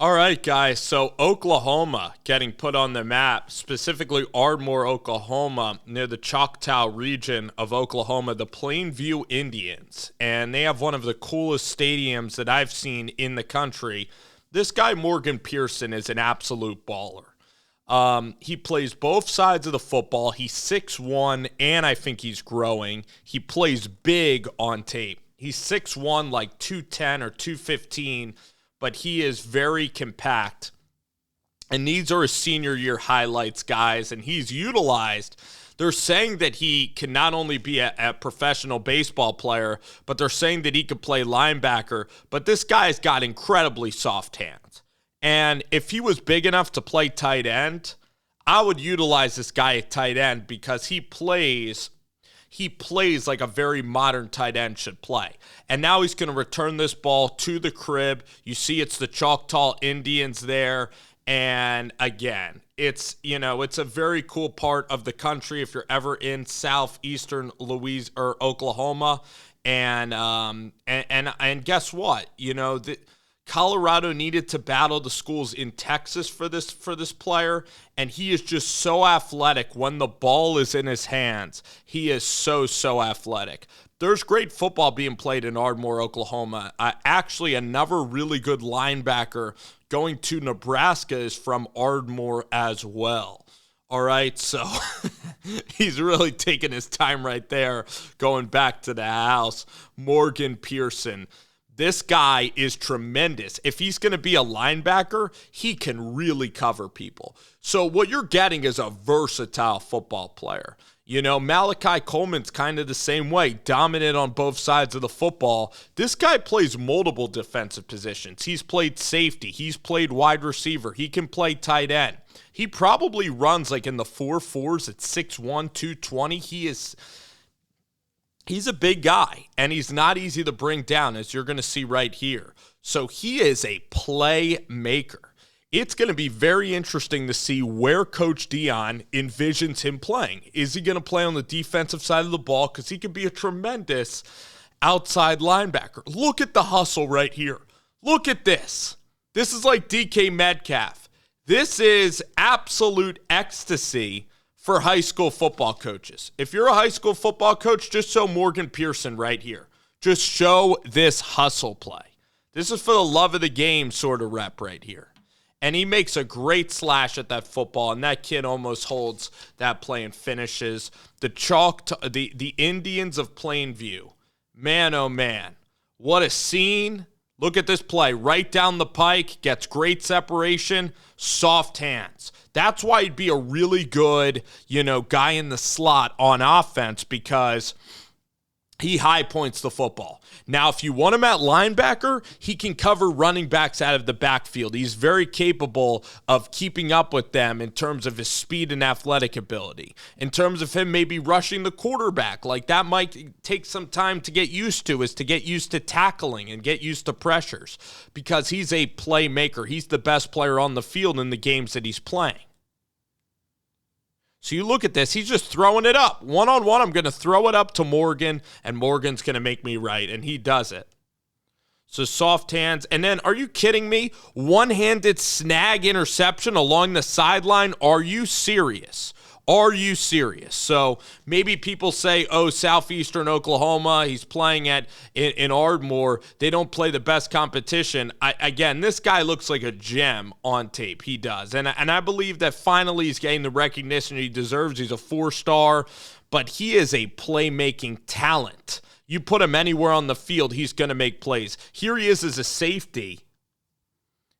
All right, guys. So Oklahoma getting put on the map, specifically Ardmore, Oklahoma, near the Choctaw region of Oklahoma, the Plainview Indians. And they have one of the coolest stadiums that I've seen in the country. This guy, Morgan Pearson, is an absolute baller. He plays both sides of the football. He's 6'1", and I think he's growing. He plays big on tape. He's 6'1", like 210 or 215, but he is very compact. And these are his senior year highlights, guys, and he's utilized. They're saying that he can not only be a professional baseball player, but they're saying that he could play linebacker. But this guy's got incredibly soft hands. And if he was big enough to play tight end, I would utilize this guy at tight end because he plays like a very modern tight end should play. And now he's going to return this ball to the crib. You see it's the Choctaw Indians there. And again, it's a very cool part of the country if you're ever in southeastern Louisiana or Oklahoma. And guess what? Colorado needed to battle the schools in Texas for this player, and he is just so athletic when the ball is in his hands. He is so athletic. There's great football being played in Ardmore, Oklahoma. Actually, another really good linebacker going to Nebraska is from Ardmore as well. All right, so he's really taking his time right there, going back to the house. Morgan Pearson. This guy is tremendous. If he's going to be a linebacker, he can really cover people. So what you're getting is a versatile football player. Malachi Coleman's kind of the same way, dominant on both sides of the football. This guy plays multiple defensive positions. He's played safety. He's played wide receiver. He can play tight end. He probably runs like in the 4.4s at 6'1", 220. He's a big guy, and he's not easy to bring down, as you're going to see right here. So he is a playmaker. It's going to be very interesting to see where Coach Deion envisions him playing. Is he going to play on the defensive side of the ball? Because he could be a tremendous outside linebacker. Look at the hustle right here. Look at this. This is like DK Metcalf. This is absolute ecstasy for high school football coaches. If you're a high school football coach, just show Morgan Pearson right here. Just show this hustle play. This is for the love of the game sort of rep right here. And he makes a great slash at that football, and that kid almost holds that play and finishes. The Indians of Plainview. Man, oh man. What a scene. Look at this play. Right down the pike. Gets great separation. Soft hands. That's why he'd be a really good, guy in the slot on offense because he high points the football. Now, if you want him at linebacker, he can cover running backs out of the backfield. He's very capable of keeping up with them in terms of his speed and athletic ability. In terms of him maybe rushing the quarterback, like that might take some time to get used to, is to get used to tackling and get used to pressures because he's a playmaker. He's the best player on the field in the games that he's playing. So you look at this, he's just throwing it up. One-on-one, I'm going to throw it up to Morgan, and Morgan's going to make me right, and he does it. So soft hands. And then, are you kidding me? One-handed snag interception along the sideline. Are you serious? Are you serious? So maybe people say, oh, southeastern Oklahoma, he's playing in Ardmore. They don't play the best competition. Again, this guy looks like a gem on tape. He does. And I believe that finally he's getting the recognition he deserves. He's a 4-star, but he is a playmaking talent. You put him anywhere on the field, he's going to make plays. Here he is as a safety,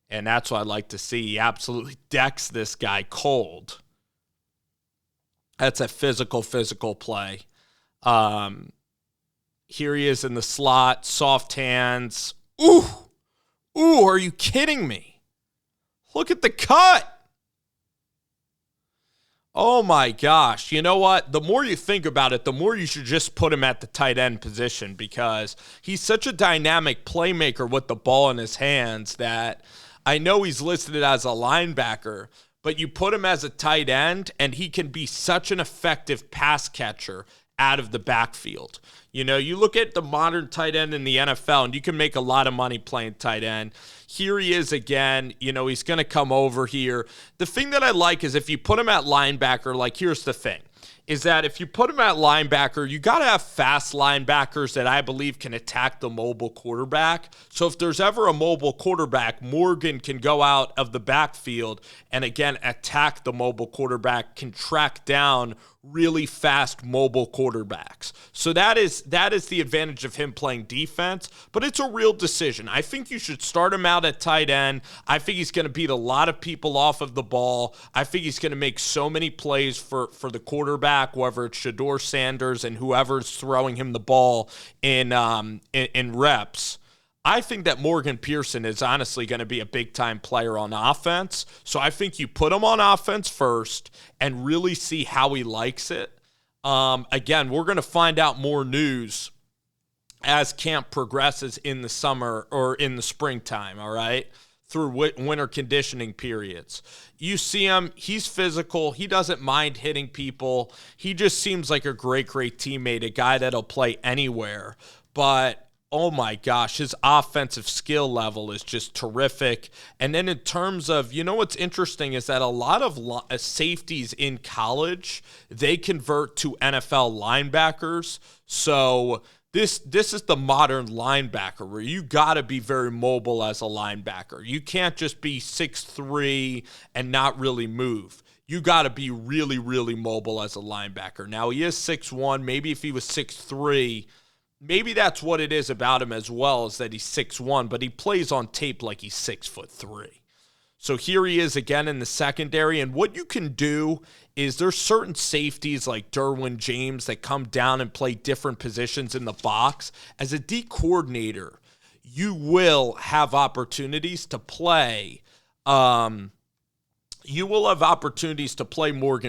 and that's what I like to see. He absolutely decks this guy cold. That's a physical play. Here he is in the slot, soft hands. Ooh, are you kidding me? Look at the cut. Oh my gosh. You know what? The more you think about it, the more you should just put him at the tight end position because he's such a dynamic playmaker with the ball in his hands that I know he's listed as a linebacker, but you put him as a tight end, and he can be such an effective pass catcher out of the backfield. You know, you look at the modern tight end in the NFL, and you can make a lot of money playing tight end. Here he is again. You know, he's going to come over here. The thing that I like is if you put him at linebacker, like, here's the thing, is that if you put him at linebacker, you got to have fast linebackers that I believe can attack the mobile quarterback. So if there's ever a mobile quarterback, Morgan can go out of the backfield and, again, attack the mobile quarterback, can track down really fast mobile quarterbacks. So that is the advantage of him playing defense, but it's a real decision. I think you should start him out at tight end. I think he's going to beat a lot of people off of the ball. I think he's going to make so many plays for the quarterback, whether it's Shedeur Sanders and whoever's throwing him the ball in reps. I think that Morgan Pearson is honestly going to be a big-time player on offense. So I think you put him on offense first and really see how he likes it. Again, we're going to find out more news as camp progresses in the summer or in the springtime, all right, through winter conditioning periods. You see him, he's physical. He doesn't mind hitting people. He just seems like a great, great teammate, a guy that'll play anywhere. But oh my gosh, his offensive skill level is just terrific. And then in terms of, you know what's interesting is that a lot of safeties in college, they convert to NFL linebackers. So this is the modern linebacker where you got to be very mobile as a linebacker. You can't just be 6'3" and not really move. You got to be really, really mobile as a linebacker. Now, he is 6'1". Maybe if he was 6'3", maybe that's what it is about him as well, is that he's 6'1", but he plays on tape like he's 6'3". So here he is again in the secondary, and what you can do is there's certain safeties like Derwin James that come down and play different positions in the box. As a D coordinator, you will have opportunities to play Morgan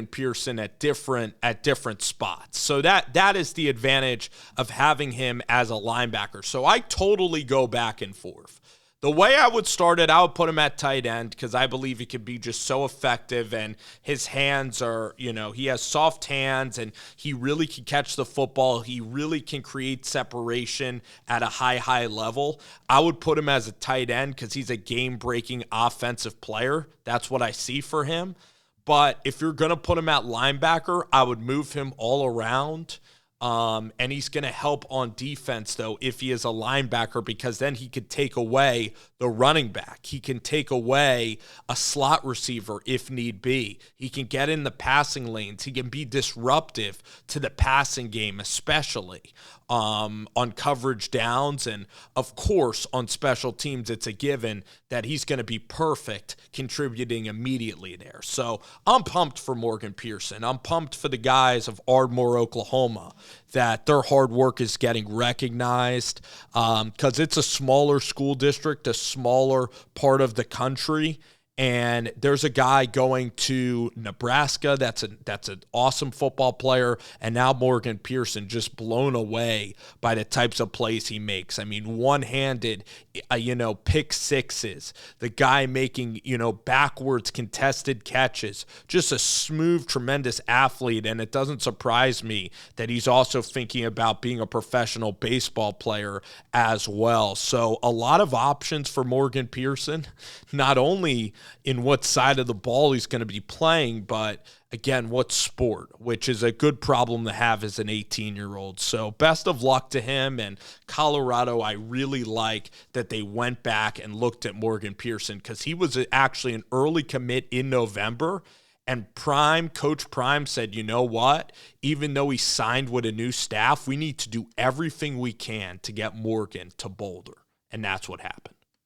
Pearson at different spots. So that is the advantage of having him as a linebacker. So I totally go back and forth. The way I would start it, I would put him at tight end because I believe he could be just so effective, and his hands are, he has soft hands and he really can catch the football. He really can create separation at a high level. I would put him as a tight end because he's a game-breaking offensive player. That's what I see for him. But if you're going to put him at linebacker, I would move him all around. And he's going to help on defense, though, if he is a linebacker, because then he could take away the running back. He can take away a slot receiver if need be. He can get in the passing lanes. He can be disruptive to the passing game, especially on coverage downs. And, of course, on special teams, it's a given that he's going to be perfect contributing immediately there. So I'm pumped for Morgan Pearson. I'm pumped for the guys of Ardmore, Oklahoma, that their hard work is getting recognized because it's a smaller school district, a smaller part of the country. And there's a guy going to Nebraska that's an awesome football player, and now Morgan Pearson just blown away by the types of plays he makes. I mean, one-handed, pick sixes, the guy making, backwards contested catches, just a smooth, tremendous athlete, and it doesn't surprise me that he's also thinking about being a professional baseball player as well. So a lot of options for Morgan Pearson, not only in what side of the ball he's going to be playing, but again, what sport, which is a good problem to have as an 18-year-old. So best of luck to him. And Colorado, I really like that they went back and looked at Morgan Pearson because he was actually an early commit in November. And Coach Prime said, you know what? Even though he signed with a new staff, we need to do everything we can to get Morgan to Boulder. And that's what happened.